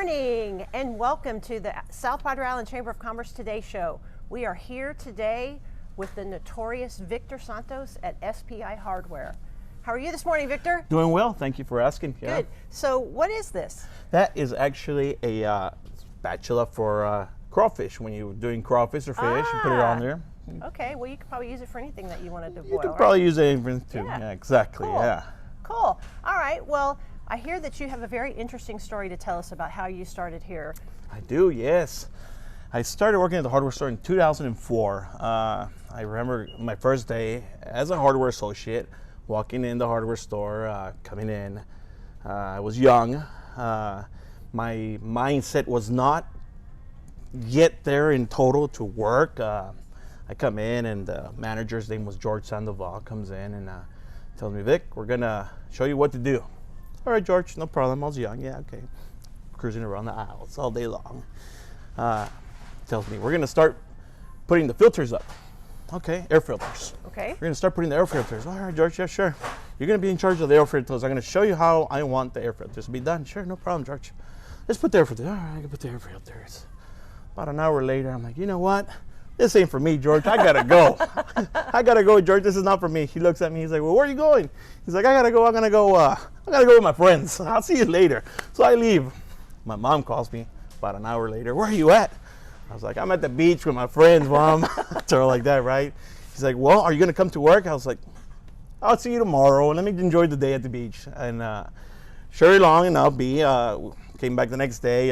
morning and welcome to the South Padre Island Chamber of Commerce Today Show. We are here today with the notorious Victor Santos at SPI Hardware. How are you this morning, Victor? Doing well, thank you for asking. Yeah. Good. So what is this? That is actually a spatula for crawfish. When you're doing crawfish or fish, you put it on there. Okay, well you could probably use it for anything that you wanted to boil, You could probably use it for anything too. Yeah, exactly, cool. yeah. Cool. All right, well, I hear that you have a very interesting story to tell us about how you started here. I do, yes. I started working at the hardware store in 2004. I remember my first day as a hardware associate, walking in the hardware store, coming in. I was young. My mindset was not yet there in total to work. I come in and the manager's name was George Sandoval, comes in and tells me, Vic, we're gonna show you what to do. All right, George, no problem. I was young, yeah, okay. Cruising around the aisles all day long. Tells me, we're gonna start putting the filters up. Okay, air filters. Okay. We're gonna start putting the air filters. All right, George, yeah, sure. You're gonna be in charge of the air filters. I'm gonna show you how I want the air filters to be done. Sure, no problem, George. Let's put the air filters. All right, I can put the air filters. About an hour later, I'm like, you know what? This ain't for me, George. I gotta go. I gotta go, George. This is not for me. He looks at me. He's like, well, where are you going? He's like, I gotta go. I gotta go with my friends. I'll see you later. So I leave. My mom calls me about an hour later. Where are you at? I was like, I'm at the beach with my friends, Mom. To her like that, right? He's like, well, are you gonna come to work? I was like, I'll see you tomorrow. Let me enjoy the day at the beach. And sure long enough, came back the next day.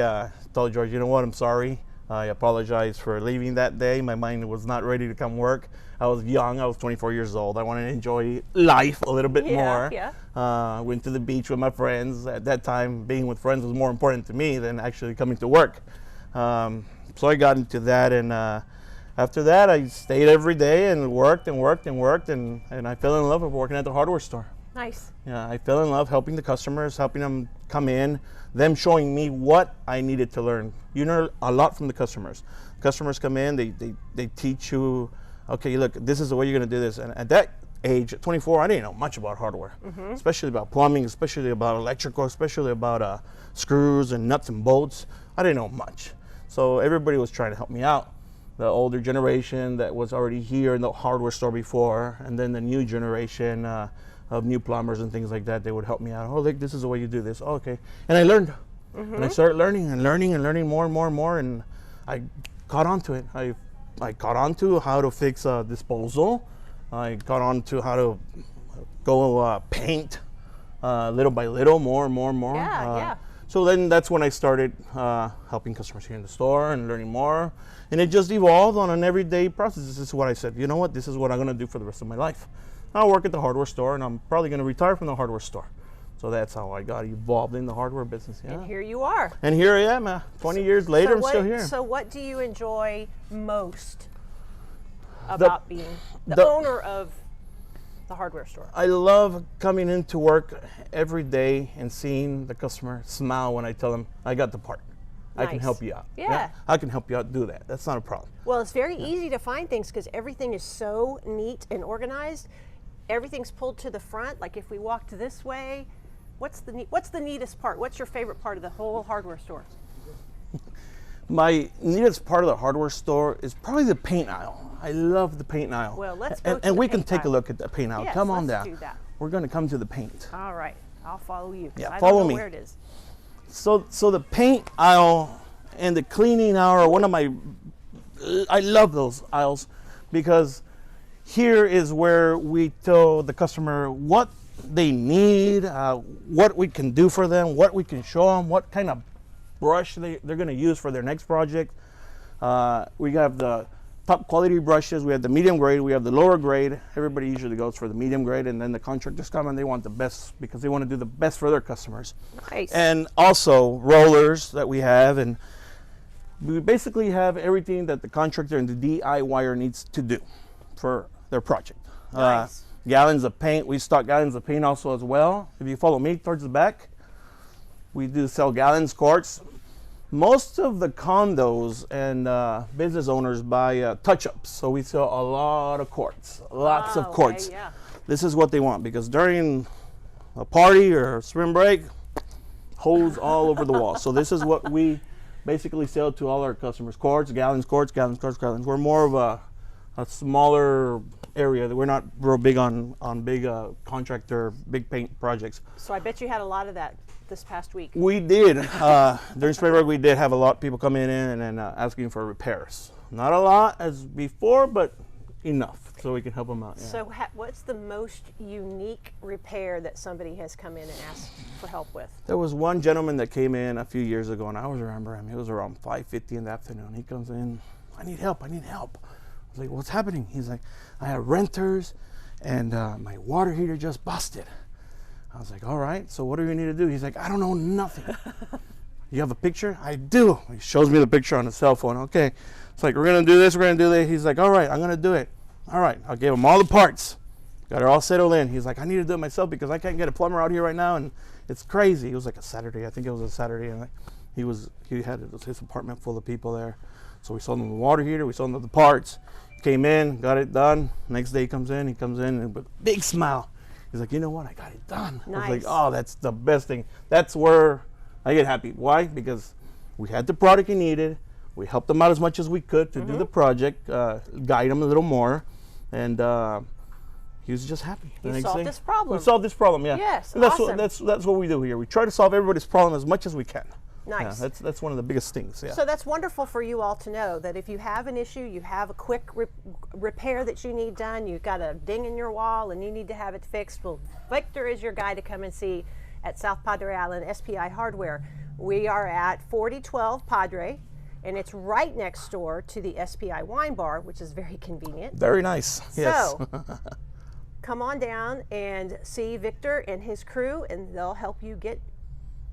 Told George, you know what? I'm sorry. I apologize for leaving that day. My mind was not ready to come work. I was young. I was 24 years old. I wanted to enjoy life a little bit more. Yeah. Went to the beach with my friends. At that time, being with friends was more important to me than actually coming to work. So I got into that, and after that, I stayed every day and worked and worked and worked, and I fell in love with working at the hardware store. Nice. Yeah, I fell in love helping the customers, helping them come in, them showing me what I needed to learn. You learn a lot from the customers. Customers come in, they teach you, okay, look, this is the way you're gonna do this. And at that age, at 24, I didn't know much about hardware, especially about plumbing, especially about electrical, especially about screws and nuts and bolts. I didn't know much. So everybody was trying to help me out. The older generation that was already here in the hardware store before, and then the new generation of new plumbers and things like that, they would help me out. Oh, look, this is the way you do this. Oh, okay. And I learned. And I started learning and learning and learning more and more and more, and I caught on to it. I caught on to how to fix a disposal. I caught on to how to go paint little by little, more and more and more. Yeah. So then that's when I started helping customers here in the store and learning more. And it just evolved on an everyday process. This is what I said, you know what, this is what I'm gonna do for the rest of my life. I'll work at the hardware store, and I'm probably gonna retire from the hardware store. So that's how I got involved in the hardware business. Yeah. And here you are. And here I am, 20 years later, I'm still here. So what do you enjoy most about being the owner of the hardware store? I love coming into work every day and seeing the customer smile when I tell them, I got the part. Nice. I can help you out. Yeah. I can help you out do that. That's not a problem. Well, it's very easy to find things because everything is so neat and organized. Everything's pulled to the front. Like if we walked this way, what's the neatest part? What's your favorite part of the whole hardware store? My neatest part of the hardware store is probably the paint aisle. I love the paint aisle. Well, let's go and we can take a look at the paint aisle. Yes, Come on let's down. do that. We're going to come to the paint. All right, I'll follow you. Yeah, I follow don't know me. where it is. So the paint aisle and the cleaning aisle are one of my, I love those aisles because here is where we tell the customer what they need, what we can do for them, what we can show them, what kind of brush they're going to use for their next project. We have the top quality brushes, we have the medium grade, we have the lower grade. Everybody usually goes for the medium grade, and then the contractors come and they want the best because they want to do the best for their customers. Nice. And also rollers that we have, and we basically have everything that the contractor and the DIYer needs to do for their project. Nice. Gallons of paint, we stock gallons of paint also as well. If you follow me towards the back, we do sell gallons, quarts. Most of the condos and business owners buy touch-ups, so we sell a lot of quarts, lots of quarts. Okay, yeah. This is what they want because during a party or spring break, Holes all over the wall. So this is what we basically sell to all our customers. Quarts, gallons, quarts, gallons, quarts, gallons. We're more of a smaller area. That we're not real big on big contractor, big paint projects. So I bet you had a lot of that this past week. We did. During spring break, we did have a lot of people coming in and asking for repairs. Not a lot as before, but enough so we can help them out. Yeah. So what's the most unique repair that somebody has come in and asked for help with? There was one gentleman that came in a few years ago, and I always remember him. It was around 5:50 in the afternoon. He comes in, I need help. I was like, what's happening? He's like, I have renters, and my water heater just busted. I was like, all right, so what do you need to do? He's like, I don't know nothing. You have a picture? I do. He shows me the picture on his cell phone. Okay. It's like, we're going to do this, we're going to do that. He's like, all right, I'm going to do it. All right. I gave him all the parts. Got it all settled in. He's like, I need to do it myself because I can't get a plumber out here right now, and it's crazy. It was like a Saturday. I think it was a Saturday. And he had his apartment full of people there. So we sold him the water heater. We sold him the parts. Came in, got it done. Next day he comes in and with a big smile. He's like, you know what? I got it done. Nice. I was like, oh, that's the best thing. That's where I get happy. Why? Because we had the product he needed. We helped him out as much as we could to do the project, guide him a little more, and he was just happy. You solved this problem. We solved this problem, yeah. Yes, and awesome. That's what we do here. We try to solve everybody's problem as much as we can. Nice. Yeah, that's one of the biggest things. Yeah. So that's wonderful for you all to know that if you have an issue, you have a quick repair that you need done, you've got a ding in your wall and you need to have it fixed, well, Victor is your guy to come and see at South Padre Island SPI Hardware. We are at 4012 Padre, and it's right next door to the SPI Wine Bar, which is very convenient. Very nice. Yes. So come on down and see Victor and his crew, and they'll help you get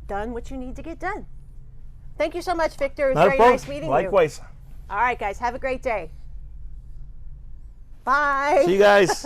done what you need to get done. Thank you so much, Victor. It was very nice meeting you. Likewise. All right, guys. Have a great day. Bye. See you guys.